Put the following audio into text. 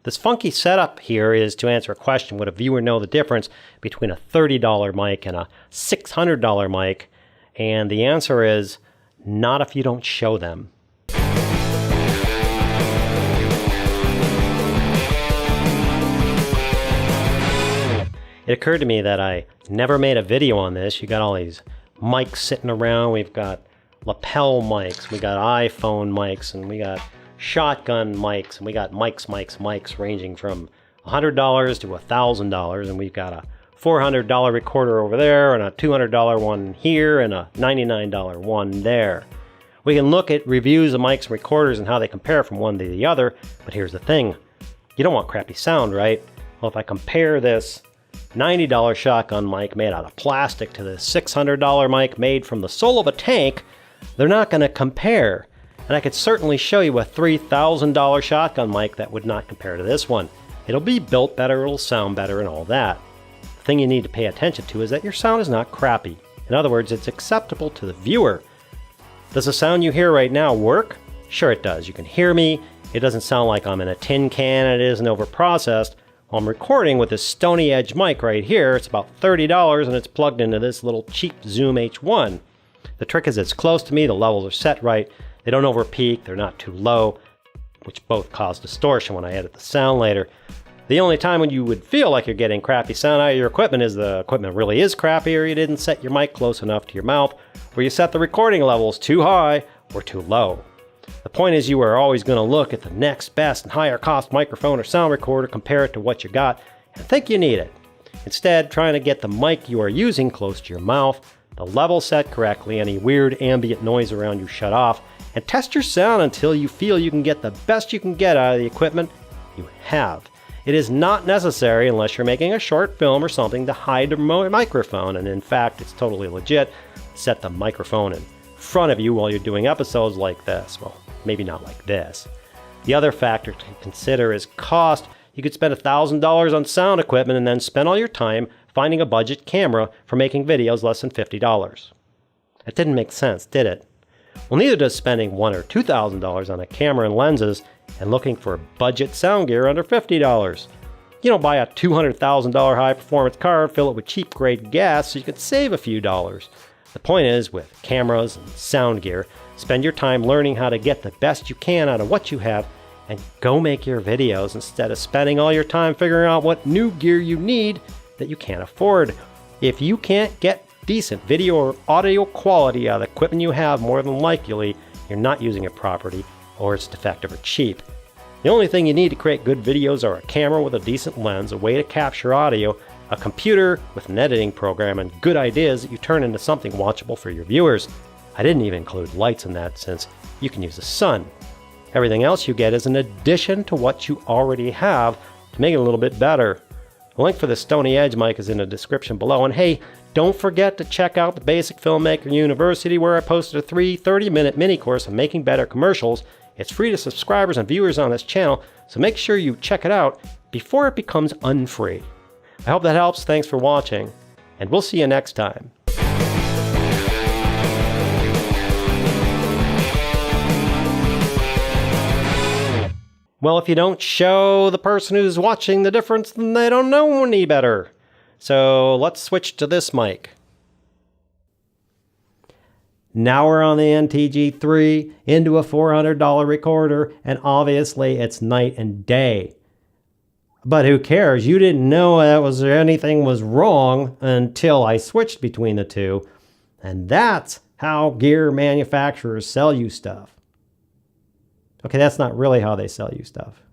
This funky setup here is to answer a question: would a viewer know the difference between a $30 mic and a $600 mic? And the answer is not if you don't show them. It occurred to me that I never made a video on this. You got all these mics sitting around. We've got lapel mics, we got iPhone mics, and we got shotgun mics, and we got mics ranging from $100 to $1,000, and we've got a $400 recorder over there, and a $200 one here, and a $99 one there. We can look at reviews of mics and recorders and how they compare from one to the other, but here's the thing. You don't want crappy sound, right? Well, if I compare this $90 shotgun mic made out of plastic to the $600 mic made from the sole of a tank, they're not going to compare. And I could certainly show you a $3,000 shotgun mic that would not compare to this one. It'll be built better, it'll sound better, and all that. The thing you need to pay attention to is that your sound is not crappy. In other words, it's acceptable to the viewer. Does the sound you hear right now work? Sure it does. You can hear me. It doesn't sound like I'm in a tin can, and it isn't overprocessed. While I'm recording with this Stony Edge mic right here, it's about $30, and it's plugged into this little cheap Zoom H1. The trick is it's close to me, the levels are set right, they don't overpeak, they're not too low, which both cause distortion when I edit the sound later. The only time when you would feel like you're getting crappy sound out of your equipment is the equipment really is crappy, or you didn't set your mic close enough to your mouth, or you set the recording levels too high or too low. The point is you are always going to look at the next best and higher cost microphone or sound recorder, compare it to what you got, and think you need it. Instead, trying to get the mic you are using close to your mouth, the level set correctly, any weird ambient noise around you shut off, and test your sound until you feel you can get the best you can get out of the equipment you have. It is not necessary, unless you're making a short film or something, to hide the microphone, and in fact, it's totally legit. Set the microphone in front of you while you're doing episodes like this. Well, maybe not like this. The other factor to consider is cost. You could spend $1,000 on sound equipment and then spend all your time finding a budget camera for making videos less than $50. That didn't make sense, did it? Well, neither does spending $1,000 or $2,000 on a camera and lenses and looking for budget sound gear under $50. You know, buy a $200,000 high performance car and fill it with cheap grade gas so you could save a few dollars. The point is, with cameras and sound gear, spend your time learning how to get the best you can out of what you have and go make your videos instead of spending all your time figuring out what new gear you need that you can't afford. If you can't get decent video or audio quality out of the equipment you have, more than likely you're not using it properly or it's defective or cheap. The only thing you need to create good videos are a camera with a decent lens, a way to capture audio, a computer with an editing program, and good ideas that you turn into something watchable for your viewers. I didn't even include lights in that, since you can use the sun. Everything else you get is an addition to what you already have to make it a little bit better. The link for the Stony Edge mic is in the description below, and hey, don't forget to check out the Basic Filmmaker University, where I posted a 30-minute mini course on making better commercials. It's free to subscribers and viewers on this channel, so make sure you check it out before it becomes unfree. I hope that helps. Thanks for watching, and we'll see you next time. Well, if you don't show the person who's watching the difference, then they don't know any better. So let's switch to this mic. Now we're on the NTG3 into a $400 recorder, and obviously it's night and day. But who cares? You didn't know anything was wrong until I switched between the two. And that's how gear manufacturers sell you stuff. Okay, that's not really how they sell you stuff.